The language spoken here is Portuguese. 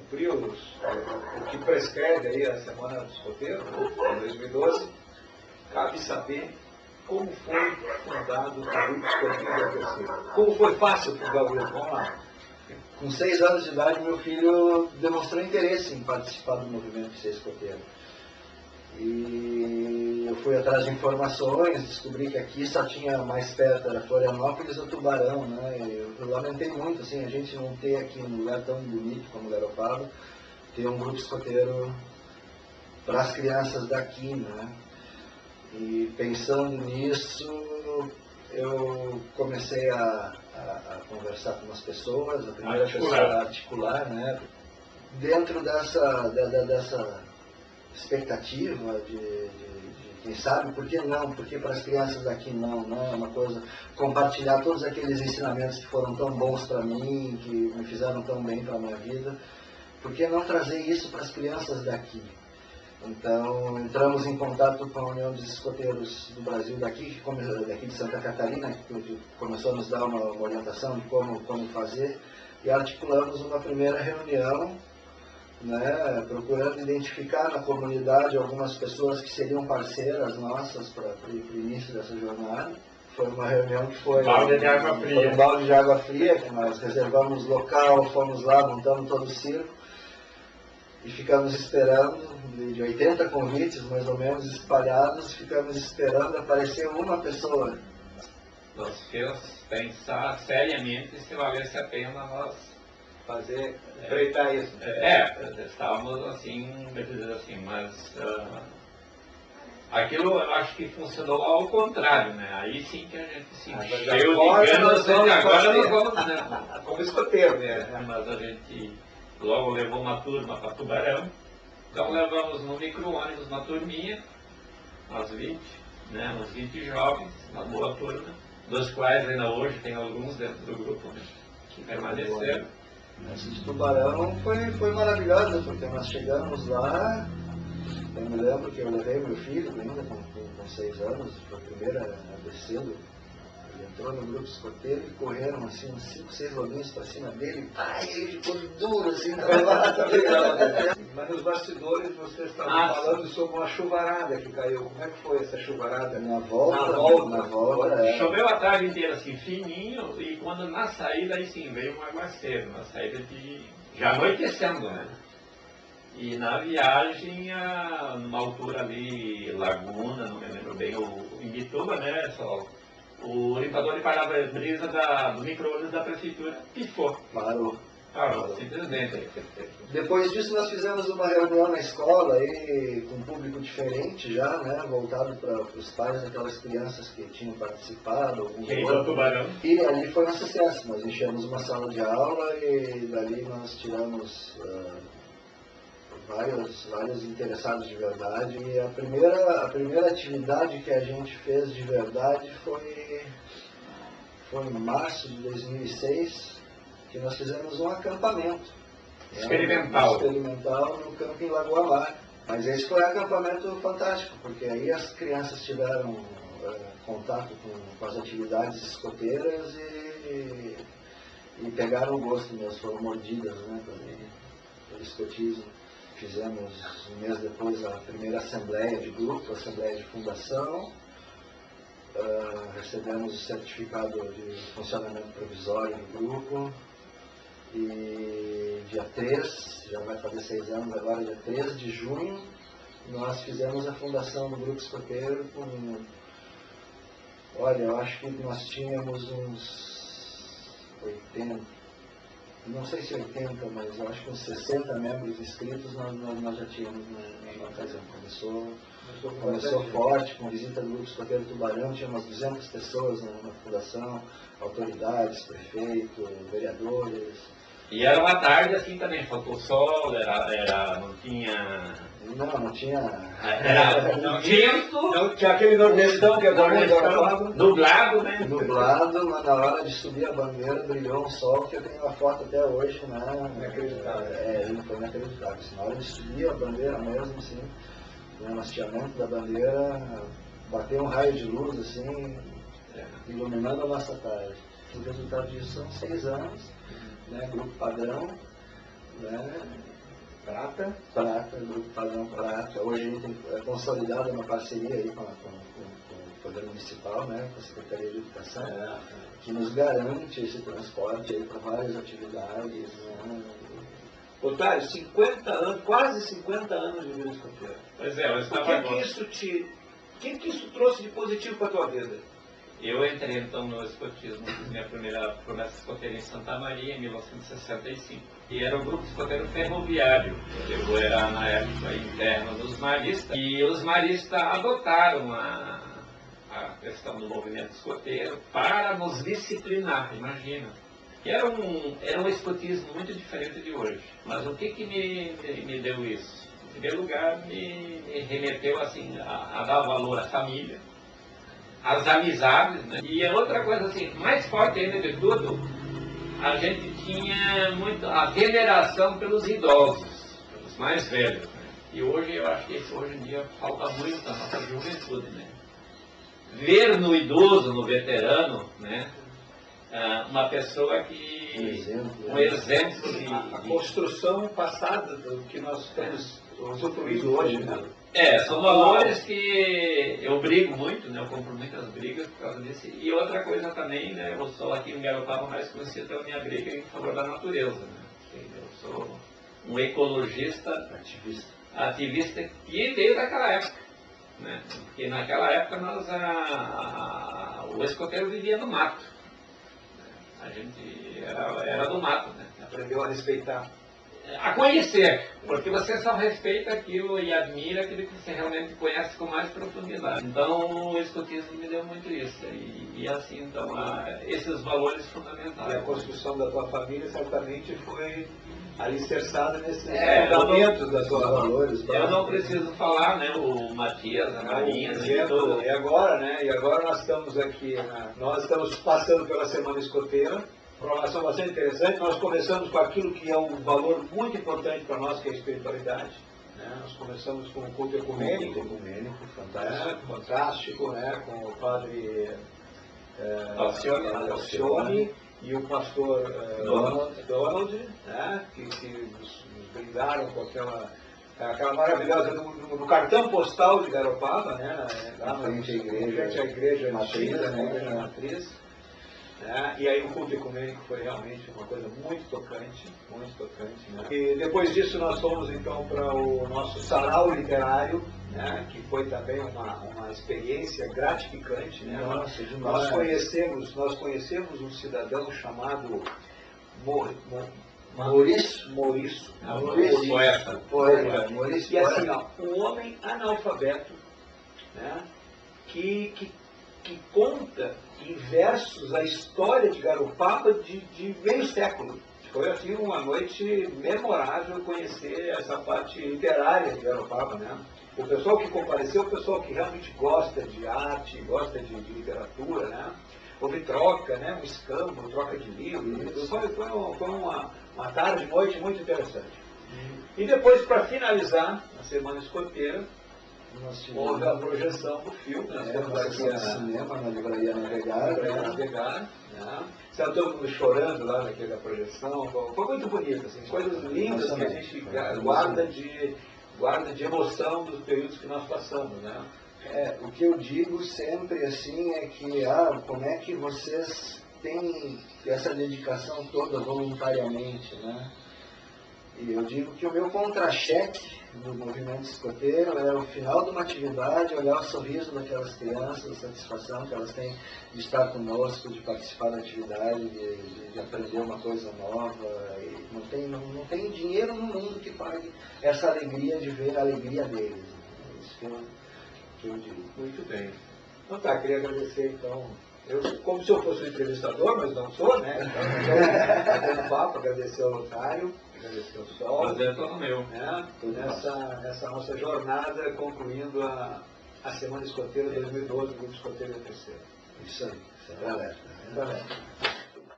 cumprir o que prescreve aí a Semana do Escoteiro, em 2012, cabe saber como foi fundado o Grupo Escoteiro da Terceira. Como foi fácil fundar o grupo? Vamos lá. Com 6 anos de idade, meu filho demonstrou interesse em participar do movimento de ser escoteiro. E eu fui atrás de informações, descobri que aqui só tinha mais perto, era Florianópolis ou Tubarão, né? Eu lamentei muito, assim, a gente não ter aqui um lugar tão bonito como Garopaba, ter um grupo escoteiro para as crianças daqui, né? E pensando nisso, eu comecei a conversar com umas pessoas, a primeira pessoa a articular, né? Dentro dessa expectativa de quem sabe, por que não? Porque para as crianças daqui não é uma coisa, compartilhar todos aqueles ensinamentos que foram tão bons para mim, que me fizeram tão bem para a minha vida, por que não trazer isso para as crianças daqui? Então, entramos em contato com a União dos Escoteiros do Brasil daqui de Santa Catarina, que começou a nos dar uma orientação de como fazer, e articulamos uma primeira reunião, né, procurando identificar na comunidade algumas pessoas que seriam parceiras nossas para o início dessa jornada. Foi uma reunião que foi balde de água fria. Foi um balde de água fria, que nós reservamos local, fomos lá, montamos todo o circo e ficamos esperando, de 80 convites mais ou menos espalhados, ficamos esperando aparecer uma pessoa. Nos fez pensar seriamente se valesse a pena nós fazer, enfrentar isso. Estávamos assim, mas aquilo eu acho que funcionou ao contrário, né? Aí sim que a gente se encheu de ganas, agora nós vamos, né? Como escoteiro, né? Mas a gente logo levou uma turma para Tubarão, então levamos no micro-ônibus uma turminha, uns 20, né? Uns 20 jovens, uma boa turma, dos quais ainda hoje tem alguns dentro do grupo, né, que permaneceram. Essa de Tubarão foi maravilhosa, porque nós chegamos lá, eu me lembro que eu levei meu filho ainda com 6 anos, foi a primeira a descer, ele entrou no grupo escoteiro e correram assim uns 5, 6 lobinhos para cima dele, ele ficou duro assim, Mas nos bastidores vocês estavam falando sobre uma chuvarada que caiu. Como é que foi essa chuvarada? Na volta. Choveu a tarde inteira assim, fininho, e quando na saída aí sim veio um aguaceiro, na saída já anoitecendo, né? E na viagem, numa altura ali, Laguna, não me lembro bem, o Imbituba, né? O limpador de para-brisa do micro-ônibus da prefeitura pifou. Parou, simplesmente. Depois disso nós fizemos uma reunião na escola, aí, com um público diferente já, né, voltado para os pais daquelas crianças que tinham participado. E ali foi um sucesso, nós enchemos uma sala de aula e dali nós tiramos vários interessados de verdade. E a primeira atividade que a gente fez de verdade foi em março de 2006, que nós fizemos um acampamento. Experimental no camping Lagoa Mar. Mas esse foi um acampamento fantástico, porque aí as crianças tiveram contato com as atividades escoteiras e pegaram o gosto mesmo, foram mordidas, né, pelo escotismo. Fizemos um mês depois a primeira assembleia de grupo, assembleia de fundação. Recebemos o certificado de funcionamento provisório do grupo. E dia 3, já vai fazer 6 anos agora, dia 3 de junho, nós fizemos a fundação do Grupo Escoteiro com... Olha, eu acho que nós tínhamos uns 80, não sei se 80, mas eu acho que uns 60 membros inscritos nós já tínhamos na ocasião. Começou forte, com visita do Grupo Escoteiro Tubarão, tinha umas 200 pessoas na fundação, autoridades, prefeito, vereadores. E era uma tarde assim também, faltou sol, não tinha... Não tinha... Não tinha aquele nordestão que é nublado, né? Nublado, mas na hora de subir a bandeira brilhou um sol que eu tenho uma foto até hoje, né? Inacreditável. Foi inacreditável. Na hora de subir a bandeira mesmo, assim, no hasteamento da bandeira, bateu um raio de luz, assim, iluminando a nossa tarde. O resultado disso são 6 anos, né, grupo padrão, né, Prata. Prata, o Grupo Padrão Prata. Hoje a gente tem consolidado uma parceria aí com o Poder Municipal, né, com a Secretaria de Educação, que nos garante esse transporte aí para várias atividades. Né. Otário, 50 anos, quase 50 anos de vida escoteira. Pois é, eu O estava que isso trouxe de positivo para a tua vida? Eu entrei então no escotismo, fiz minha primeira promessa escoteira em Santa Maria em 1965. E era o grupo escoteiro ferroviário. Eu era na época interno dos maristas. E os maristas adotaram a questão do movimento escoteiro para nos disciplinar, imagina. Era um escotismo muito diferente de hoje. Mas o que me deu isso? Em primeiro lugar, me remeteu assim, a dar valor à família, às amizades, né? E a outra coisa assim, mais forte ainda de tudo, a gente tinha muito a veneração pelos idosos, pelos mais velhos, né? E hoje eu acho que isso hoje em dia falta muito na nossa juventude, né? Ver no idoso, no veterano, né, uma pessoa que um exemplo de a construção passada do que nós temos usufruído hoje, né? São valores que eu brigo muito, né? Eu compro muitas brigas por causa disso. E outra coisa também, né? Eu sou aqui em Garopaba mais conhecido pela minha briga em favor da natureza, né? Eu sou um ecologista, ativista e desde aquela época, né? Porque naquela época o escoteiro vivia no mato. A gente era do mato, né? Aprendeu a respeitar. A conhecer, porque você só respeita aquilo e admira aquilo que você realmente conhece com mais profundidade. Então o escotismo me deu muito isso. E assim, então, esses valores fundamentais. E a construção da tua família certamente foi alicerçada nesses fundamentos da tua valores. Eu não preciso falar, né? O Matias, a Marinha, exemplo, e agora, né? E agora nós estamos aqui, nós estamos passando pela Semana Escoteira. Programação bastante interessante. Nós começamos com aquilo que é um valor muito importante para nós, que é a espiritualidade. Né? Nós começamos com o culto ecumênico, fantástico, né? Com o padre Alcione e o pastor Donald, né? que nos brindaram com aquela maravilhosa no cartão postal de Garopaba, né? Lá frente à igreja antiga, né? Matriz. E aí o culto ecumênico foi realmente uma coisa muito tocante, né? E depois disso nós fomos então para o nosso sarau literário, né? Que foi também uma experiência gratificante, né? Nossa, nós conhecemos um cidadão chamado Maurício, Maurício, e assim, um homem analfabeto, né? que conta em versos a história de Garopaba de meio século. Foi assim uma noite memorável conhecer essa parte literária de Garopaba, né? O pessoal que compareceu, o pessoal que realmente gosta de arte, gosta de literatura, né? Houve troca, né? Um escambo, troca de livros. Foi uma tarde, noite muito interessante. E depois, para finalizar a Semana Escoteira, houve a projeção do filme. Nós temos aqui a cinema na Livraria Navegar. Estava todo mundo chorando lá naquela projeção. Foi muito bonito, assim, coisas lindas que a gente guarda de emoção dos períodos que nós passamos, né? O que eu digo sempre assim é que como é que vocês têm essa dedicação toda voluntariamente, né? E eu digo que o meu contra-cheque do movimento escoteiro é o final de uma atividade, olhar o sorriso daquelas crianças, a satisfação que elas têm de estar conosco, de participar da atividade, de aprender uma coisa nova. E não tem dinheiro no mundo que pague essa alegria de ver a alegria deles. É isso que eu digo. Muito bem. Então tá, queria agradecer então. Como se eu fosse um entrevistador, mas não sou, né? Então, batendo papo, agradecer ao Otário, agradecer ao Sol. Prazer todo meu. Né? Nessa nossa jornada, concluindo a Semana Escoteira 2012, do Grupo Escoteiro da Terceira. Isso aí. Galera.